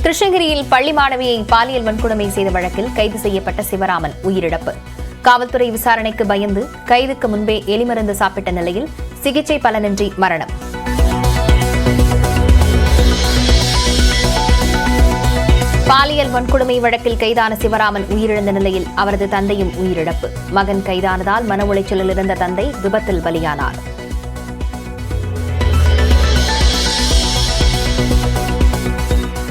கிருஷ்ணகிரியில் பள்ளி மாணவியை பாலியல் வன்கொடுமை செய்த வழக்கில் கைது செய்யப்பட்ட சிவராமன் உயிரிழப்பு. காவல்துறை விசாரணைக்கு பயந்து கைதுக்கு முன்பே எலிமருந்து சாப்பிட்ட நிலையில் சிகிச்சை பலனின்றி மரணம். பாலியல் வன்கொடுமை வழக்கில் கைதான சிவராமன் உயிரிழந்த நிலையில் அவரது தந்தையும் உயிரிழப்பு. மகன் கைதானதால் மன உளைச்சலில் இருந்த தந்தை விபத்தில் பலியானார்.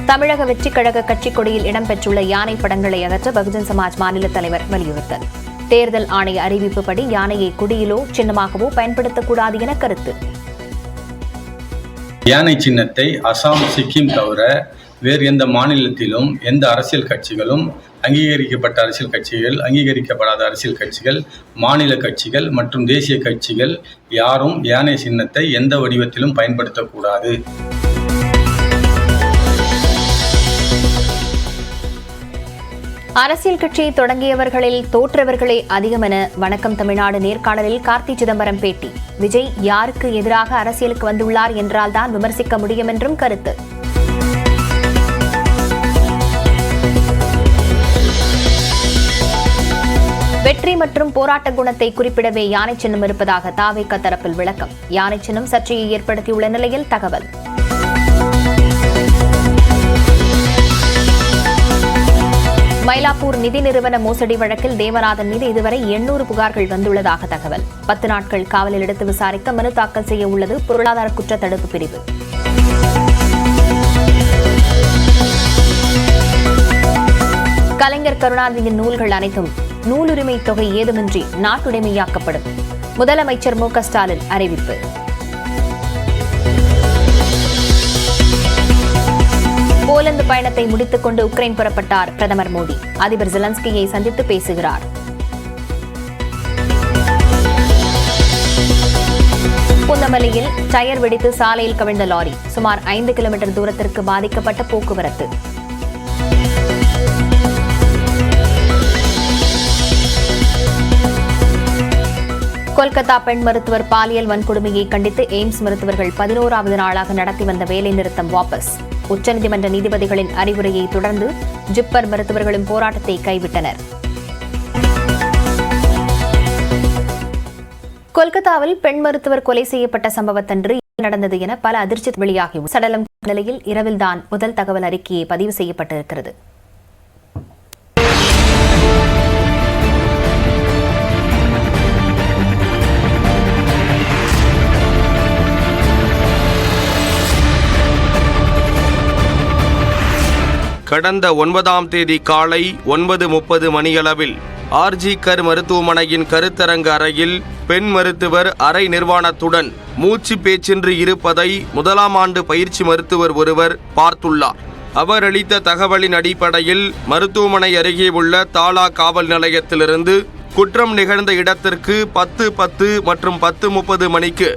தமிழக வெற்றிக் கழக கட்சிக் கொடியில் இடம்பெற்றுள்ள யானை படங்களை அகற்ற பகுஜன் சமாஜ் மாநில தலைவர் வலியுறுத்தல். தேர்தல் ஆணைய அறிவிப்புப்படி யானையை கொடியிலோ சின்னமாகவோ பயன்படுத்தக்கூடாது என கருத்து. யானை சின்னத்தை அசாம், சிக்கிம் தவிர வேறு எந்த மாநிலத்திலும் எந்த அரசியல் கட்சிகளும், அங்கீகரிக்கப்பட்ட அரசியல் கட்சிகள், அங்கீகரிக்கப்படாத அரசியல் கட்சிகள், மாநில கட்சிகள் மற்றும் தேசிய கட்சிகள் யாரும் யானை சின்னத்தை எந்த வடிவத்திலும் பயன்படுத்தக்கூடாது. அரசியல் கட்சியை தொடங்கியவர்களில் தோற்றவர்களே அதிகம் என வணக்கம் தமிழ்நாடு நேர்காணலில் கார்த்தி சிதம்பரம் பேட்டி. விஜய் யாருக்கு எதிராக அரசியலுக்கு வந்துள்ளார் என்றால் தான் விமர்சிக்க முடியும் என்றும் கருத்து. வெற்றி மற்றும் போராட்ட குணத்தை குறிப்பிடவே யானை சின்னம் இருப்பதாக தாவேக தரப்பில் விளக்கம். யானை சின்னம் சர்ச்சையை ஏற்படுத்தியுள்ள நிலையில் தகவல். மயிலாப்பூர் நிதி நிறுவன மோசடி வழக்கில் தேவநாதன் மீது இதுவரை 800 புகார்கள் வந்துள்ளதாக தகவல். 10 நாட்கள் காவலில் எடுத்து விசாரிக்க மனு தாக்கல் செய்ய உள்ளது பொருளாதார குற்ற தடுப்பு பிரிவு. கலைஞர் கருணாநிதியின் நூல்கள் அனைத்தும் நூலுரிமை தொகை ஏதுமின்றி நாட்டுடைமையாக்கப்படும். முதலமைச்சர் மு க ஸ்டாலின் அறிவிப்பு. போலந்து பயணத்தை முடித்துக் கொண்டு உக்ரைன் புறப்பட்டார் பிரதமர் மோடி. அதிபர் ஜெலன்ஸ்கியை சந்தித்து பேசுகிறார். பூந்தமல்லியில் டயர் வெடித்து சாலையில் கவிழ்ந்த லாரி. சுமார் 5 கிலோமீட்டர் தூரத்திற்கு பாதிக்கப்பட்ட போக்குவரத்து. கொல்கத்தா பெண் மருத்துவர் பாலியல் வன்கொடுமையை கண்டித்து எய்ம்ஸ் மருத்துவர்கள் 11வது நாளாக நடத்தி வந்த வேலைநிறுத்தம் வாபஸ். உச்சநீதிமன்ற நீதிபதிகளின் அறிவுரையை தொடர்ந்து ஜிப்மர் மருத்துவர்களும் போராட்டத்தை கைவிட்டனர். கொல்கத்தாவில் பெண் மருத்துவர் கொலை செய்யப்பட்ட சம்பவத்தன்று நடந்தது என பல அதிர்ச்சி வெளியாகியுள்ளது. சடலம் நிலையில் இரவில்தான் முதல் தகவல் அறிக்கையை பதிவு செய்யப்பட்டிருக்கிறது. கடந்த 9ஆம் தேதி காலை 9:30 மணியளவில் ஆர்ஜி கர் மருத்துவமனையின் கருத்தரங்க அறையில் பெண் மருத்துவர் அறை நிர்வாணத்துடன் மூச்சு பேச்சின்றி இருப்பதை 1ஆம் ஆண்டு பயிற்சி மருத்துவர் ஒருவர் பார்த்துள்ளார். அவர் அளித்த தகவலின் அடிப்படையில் மருத்துவமனை அருகே உள்ள தாலா காவல் நிலையத்திலிருந்து குற்றம் நிகழ்ந்த இடத்திற்கு 10:10 மற்றும் 10:30 மணிக்கு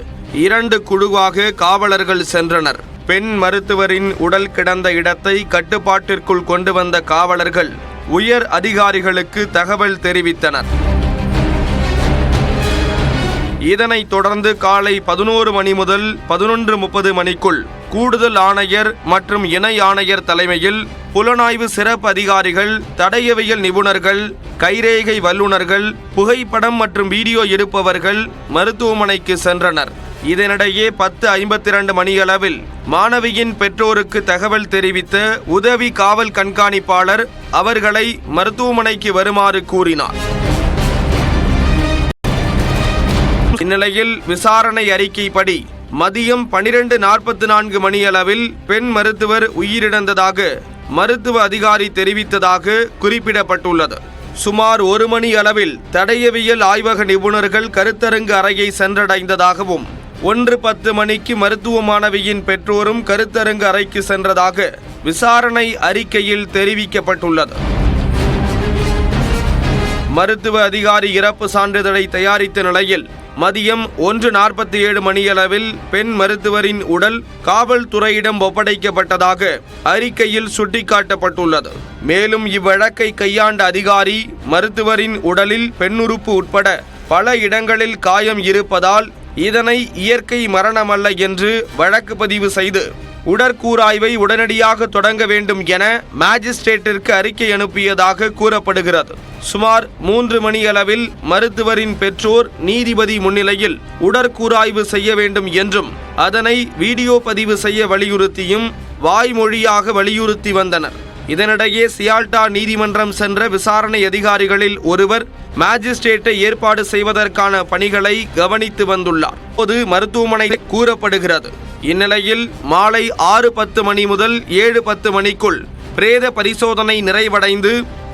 2 குழுவாக காவலர்கள் சென்றனர். பெண் மருத்துவரின் உடல் கிடந்த இடத்தை கட்டுப்பாட்டிற்குள் கொண்டு வந்த காவலர்கள் உயர் அதிகாரிகளுக்கு தகவல் தெரிவித்தனர். இதனைத் தொடர்ந்து காலை 11 மணி முதல் 11:30 மணிக்குள் கூடுதல் ஆணையர் மற்றும் இணை ஆணையர் தலைமையில் புலனாய்வு சிறப்பு அதிகாரிகள், தடயவியல் நிபுணர்கள், கைரேகை வல்லுநர்கள், புகைப்படம் மற்றும் வீடியோ எடுப்பவர்கள் மருத்துவமனைக்கு சென்றனர். இதனிடையே 10:52 மணியளவில் மாணவியின் பெற்றோருக்கு தகவல் தெரிவித்த உதவி காவல் கண்காணிப்பாளர் அவர்களை மருத்துவமனைக்கு வருமாறு கூறினார். இந்நிலையில் விசாரணை அறிக்கைப்படி மதியம் 12:44 மணியளவில் பெண் மருத்துவர் உயிரிழந்ததாக மருத்துவ அதிகாரி தெரிவித்ததாக குறிப்பிடப்பட்டுள்ளது. சுமார் 1 மணி அளவில் தடயவியல் ஆய்வக நிபுணர்கள் கருத்தரங்கு அறையை சென்றடைந்ததாகவும் 1:10 மணிக்கு மருத்துவ மாணவியின் பெற்றோரும் கருத்தரங்கு அறைக்கு சென்றதாக விசாரணை அறிக்கையில் தெரிவிக்கப்பட்டுள்ளது. மருத்துவ அதிகாரி இறப்பு சான்றிதழை தயாரித்த நிலையில் மதியம் 1:47 மணியளவில் பெண் மருத்துவரின் உடல் காவல்துறையிடம் ஒப்படைக்கப்பட்டதாக அறிக்கையில் சுட்டிக்காட்டப்பட்டுள்ளது. மேலும் இவ்வழக்கை கையாண்ட அதிகாரி மருத்துவரின் உடலில் பெண்ணுறுப்பு உட்பட பல இடங்களில் காயம் இருப்பதால் இதனை இயற்கை மரணமல்ல என்று வழக்கு பதிவு செய்து உடற்கூராய்வை உடனடியாக தொடங்க வேண்டும் என மாஜிஸ்ட்ரேட்டிற்கு அறிக்கை அனுப்பியதாக கூறப்படுகிறது. சுமார் 3 மணியளவில் மருத்துவரின் பெற்றோர் நீதிபதி முன்னிலையில் உடற்கூராய்வு செய்ய வேண்டும் என்றும் அதனை வீடியோ பதிவு செய்ய வலியுறுத்தியும் வாய்மொழியாக வலியுறுத்தி வந்தனர். இதனிடையே சியால்டா நீதிமன்றம் சென்ற விசாரணை அதிகாரிகளில் ஒருவர் மாஜிஸ்ட்ரேட்டை ஏற்பாடு செய்வதற்கான பணிகளை கவனித்து வந்துள்ளார். பொது மருத்துவமனை கூறப்படுகிறது. இந்நிலையில் மாலை 6:10 மணி முதல் 7:10 மணிக்குள் பிரேத பரிசோதனை நிறைவடைந்து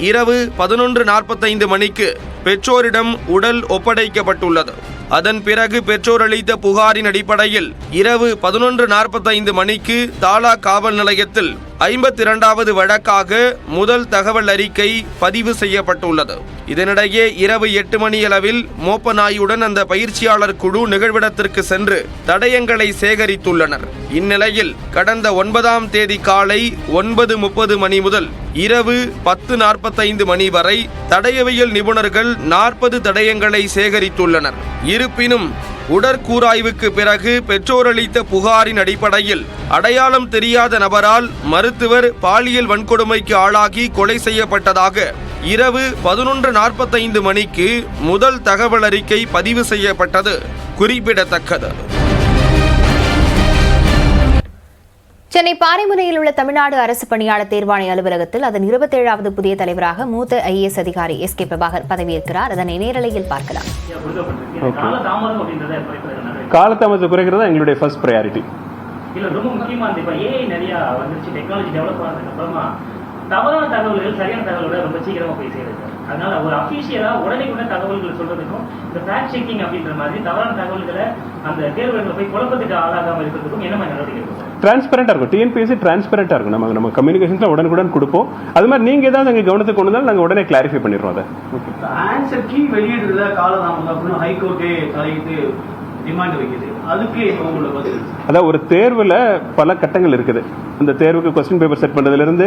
இரவு 11:45 மணிக்கு பெற்றோரிடம் உடல் ஒப்படைக்கப்பட்டுள்ளது. அதன் பிறகு பெற்றோர் அளித்த புகாரின் அடிப்படையில் இரவு 11:45 மணிக்கு தாலா காவல் நிலையத்தில் 52வது வழக்காக முதல் தகவல் அறிக்கை பதிவு செய்யப்பட்டுள்ளது. இதனிடையே இரவு 8 மணியளவில் மோப்ப நாயுடன் அந்த பயிற்சியாளர் குழு நிகழ்விடத்திற்கு சென்று தடயங்களை சேகரித்துள்ளனர். இந்நிலையில் கடந்த 9ஆம் தேதி காலை 9:30 மணி முதல் இரவு 10:45 மணி வரை தடயவியல் நிபுணர்கள் 40 தடயங்களை சேகரித்துள்ளனர். இருப்பினும் உடற்கூராய்வுக்கு பிறகு பெற்றோர் அளித்த புகாரின் அடிப்படையில் அடையாளம் தெரியாத நபரால் மருத்துவர் பாலியல் வன்கொடுமைக்கு ஆளாகி கொலை செய்யப்பட்டதாக இரவு 11:45 மணிக்கு முதல் தகவல் அறிக்கை பதிவு செய்யப்பட்டது குறிப்பிடத்தக்கது. சென்னை பாரிமுனையில் உள்ள தமிழ்நாடு அரசு பணியாளர் தேர்வாணைய அலுவலகத்தில் அதன் 27வது புதிய தலைவராக மூத்த IAS அதிகாரி SK பிரபாகர் பதவியேற்கிறார். அதனை நேரலையில் பார்க்கலாம். காலதாமதத்தை குறைக்கிறது எங்களுடைய ஃபர்ஸ்ட் ப்ரையாரிட்டி. ரொம்ப முக்கியமா இப்ப AI நிறைய வந்துருச்சு, டெக்னாலஜி டெவலப் ஆனதுக்கு அப்புறமா தவறான தகவல்கள் சரியான தகவலோட ரொம்ப சீக்கிரமா போய் சேருது. அதனால ஒரு அபிஷியலா உடனே தகவல்கள் சொல்றதுக்கும் இந்த ஃபேக்ட் செக்கிங் அப்படின்ற மாதிரி தவறான தகவல்களை அந்த தேர்வுகளை போய் குழப்பத்துக்கு ஆளாகாம இருக்கிறதுக்கும் என்ன மாதிரி நடவடிக்கை இருக்கும்? டிரான்ஸ்பரண்டா இருக்கும். TNPSC டிரான்ஸ்பரண்டா இருக்கும். நம்ம கம்யூனிகேஷன்ல உடனுக்குடன் கொடுப்போம். அது மாதிரி நீங்க ஏதாவது எங்க கவனத்துக்கு கொண்டு வந்தாலும் நாங்க உடனே கிளாரிஃபை பண்ணிடுறோம். அதை ஆன்சர் கீ வெளியிடுறதுல காலதாமதம் அப்படின்னு ஹைகோர்ட்டே தலையிட்டு டிமாண்ட் வைக்குது. அதுக்கு உங்களோட பதில்? அதாவது ஒரு தேர்வுல பல கட்டங்கள் இருக்குது. அந்த தேர்வுக்கு கொஸ்டின் பேப்பர் செட் பண்றதுல இருந்து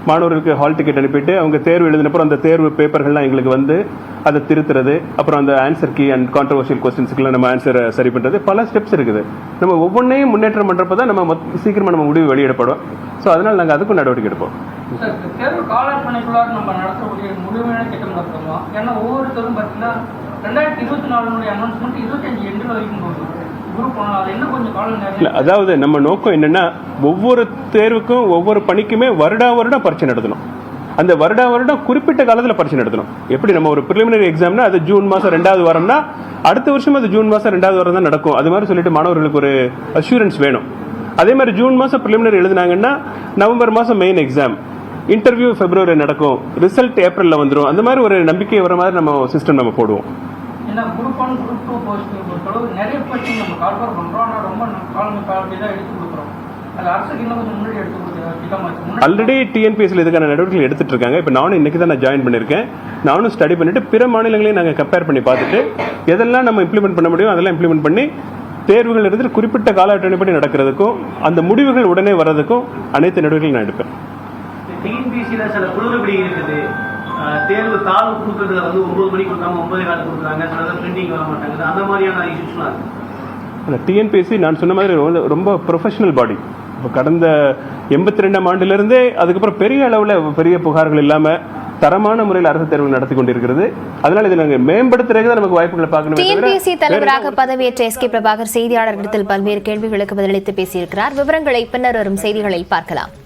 மாணவர்களுக்கு ஹால் டிக்கெட் அனுப்பிட்டு அவங்க தேர்வு எழுதினப்பறம் அந்த தேர்வு பேப்பர்கள்லாம் எங்களுக்கு வந்து அதை திருத்துறது, அப்புறம் அந்த ஆன்சர் கீ அண்ட் கான்ட்ரவர்ஷியல் கொஸ்டின்ஸ்க்குலாம் நம்ம ஆன்சர் சரி பண்றது, பல ஸ்டெப்ஸ் இருக்குது. நம்ம ஒவ்வொன்றையும் முன்னேற்றம் பண்றப்ப தான் நம்ம சீக்கிரமா நம்ம முடிவு வெளியிடப்படும். ஸோ அதனால நாங்கள் அதுக்கும் நடவடிக்கை எடுப்போம். தேர்வு காலாட்பணைக்குள்ளார நம்ம நடத்தக்கூடிய முழுமையான திட்டம் நடத்துவோம். ஏன்னா ஒவ்வொருத்தரும் பார்த்தீங்கன்னா 2024 அனௌன்ஸ்மெண்ட் 25 எண்டில் வரைக்கும் போகும். அதாவது நம்ம நோக்கம் என்னன்னா ஒவ்வொரு தேர்வுக்கும் ஒவ்வொரு பணிக்குமே வருடம் பரீட்சை நடத்தணும். அந்த வருடம் குறிப்பிட்ட காலத்தில் பரீட்சை நடத்தணும். எப்படி நம்ம ஒரு பிரிலிமினரி எக்ஸாம்னா அது ஜூன் மாசம் 2வது வாரம்னா அடுத்த வருஷம் அது ஜூன் மாசம் 2வது வாரம் தான் நடக்கும். அது மாதிரி சொல்லிட்டு மாணவர்களுக்கு ஒரு அஷூரன்ஸ் வேணும். அதே மாதிரி ஜூன் மாசம் பிரிலிமினரி எழுதினாங்கன்னா நவம்பர் மாசம் மெயின் எக்ஸாம், இன்டர்வியூ பிப்ரவரி நடக்கும், ரிசல்ட் ஏப்ரல்ல வந்துடும். அந்த மாதிரி ஒரு நம்பிக்கை வர மாதிரி நம்ம சிஸ்டம் நம்ம போடுவோம். குரூப் 1 குரூப் 2 போஸ்டிங் பொறுத்தளவு நிறைய போஸ்டிங் நம்ம கால்ஃபர் பண்றோம். ஆனால் ரொம்ப காலமே தான் எடுத்து கொடுக்குறோம். அது அரசுக்கு இன்னும் கொஞ்சம் முன்னாடி எடுத்து கொடுக்குறோம். ஆல்ரெடி TNPSC இதுக்கான நடவடிக்கைகள் எடுத்துட்டு இருக்காங்க. இப்போ நானும் இன்னைக்கு தான் நான் ஜாயின் பண்ணியிருக்கேன். நானும் ஸ்டடி பண்ணிட்டு பிற மாநிலங்களையும் நாங்கள் கம்பேர் பண்ணி பார்த்துட்டு எதெல்லாம் நம்ம இம்ப்ளிமெண்ட் பண்ண முடியும் அதெல்லாம் இம்ப்ளிமெண்ட் பண்ணி தேர்வுகள் இருந்து குறிப்பிட்ட கால அட்டவணைப்படி நடக்கிறதுக்கும் அந்த முடிவுகள் உடனே வர்றதுக்கும் அனைத்து நடவடிக்கைகளும் நான் எடுப்பேன். TNPSCல சில குளறுபடி இருக்குது. தேர்வு தாள் கொடுக்கறதுல வந்து 9 மணிக்கு கொடுத்தாங்க, 9:15 கொடுக்குறாங்க, சில பிரிண்டிங் வர மாட்டாங்க. அந்த மாதிரியான இஷ்யூஸ்லாம் இருக்கு. TNPSC நான் சொன்ன மாதிரி ரொம்ப ப்ரொஃபஷனல் பாடி. இப்போ கடந்த 82ஆம் ஆண்டிலிருந்தே அதுக்கப்புறம் பெரிய அளவில் பெரிய புகார்கள் இல்லாமல் தரமான முறையில் அரசு தேர்வுகள் நடத்தி கொண்டிருக்கிறது. அதனால இதை நாங்கள் மேம்படுத்துறதுக்கு தான் நமக்கு வாய்ப்புகளை பார்க்கணும். TNPSC தலைவராக பதவியேற்ற SK பிரபாகர் செய்தியாளர்களிடத்தில் பல்வேறு கேள்விகளுக்கு பதிலளித்து பேசியிருக்கிறார். விவரங்களை பின்னர் வரும் செய்திகளில் பார்க்கலாம்.